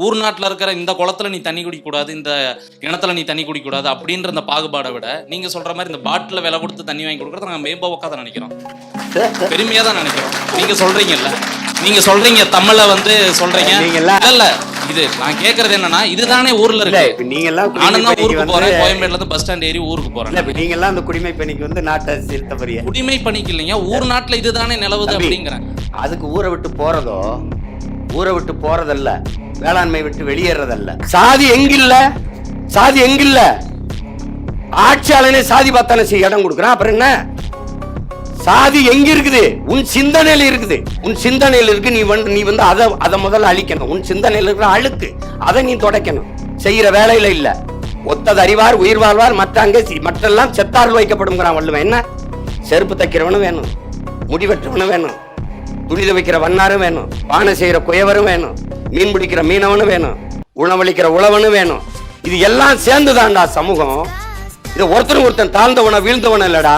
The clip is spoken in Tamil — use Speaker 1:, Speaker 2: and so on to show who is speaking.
Speaker 1: ஊர் நாட்டில் இருக்கிற இந்த குளத்துல நீ தண்ணி குடிக்கக்கூடாது, இந்த கிணத்துல நீ தண்ணி குடிக்கக்கூடாது அப்படின்ற அந்த பாகுபாடை விட நீங்க சொல்ற மாதிரி இந்த பாட்டில விலை கொடுத்து தண்ணி வாங்கி கொடுக்கறத நாங்கள் மேம்போக்காக தான் நினைக்கிறோம், பெருமையா தான் நினைக்கிறோம். நீங்க சொல்றீங்கல்ல, நீங்க சொல்றீங்க தமிழ வந்து சொல்றீங்க இல்ல, இது நான் கேக்குறது என்னன்னா இதுதானே ஊர்ல இருக்கு.
Speaker 2: நீங்க எல்லாம்
Speaker 1: நானும் தான் ஊருக்கு போறேன், கோயம்பேடுல இருந்து பஸ் ஸ்டாண்ட் ஏறி ஊருக்கு போறேன்.
Speaker 2: நீங்க எல்லாம் அந்த குடிமை பணிக்கு வந்து நாட்டை செலுத்த போறீங்க.
Speaker 1: குடிமை பணிக்கு இல்லைங்க, ஊர் நாட்டுல இதுதானே நிலவுது அப்படிங்கிறேன்.
Speaker 2: அதுக்கு ஊரை விட்டு போறதோ, ஊரை விட்டு போறதல்ல, வேளாண்மை விட்டு வெளியேறதல்ல. சாதி எங்கில்ல, சாதி எங்கில்ல, ஆட்சியாளனே சாதி பார்த்தானே இடம் கொடுக்குறான். அப்புறம் என்ன சாதி எங்க இருக்குது? உன் சிந்தனையில இருக்குது, உன் சிந்தனையில இருக்கு. நீ வந்து அதை முதல்ல அழிக்கணும். உன் சிந்தனையில இருக்கிற அழுக்கு அதை நீ தொடக்கணும். செய்யற வேலையில இல்ல. ஒத்தது அறிவார் உயிர் வாழ்வார் மற்றெல்லாம் செத்தார்கள் வைக்கப்படும் வள்ளுவன். என்ன செருப்பு தைக்கிறவனும் வேணும், முடிவெற்றவனும் வேணும், துணித வைக்கிற வண்ணாரும் வேணும், பானை செய்யற குயவரும் வேணும், மீன் பிடிக்கிற மீனவனும் வேணும், உணவளிக்கிற உழவனும் வேணும். இது எல்லாம் சேர்ந்துதான்டா சமூகம். இது ஒருத்தன் தாழ்ந்தவன வீழ்ந்தவன இல்லடா.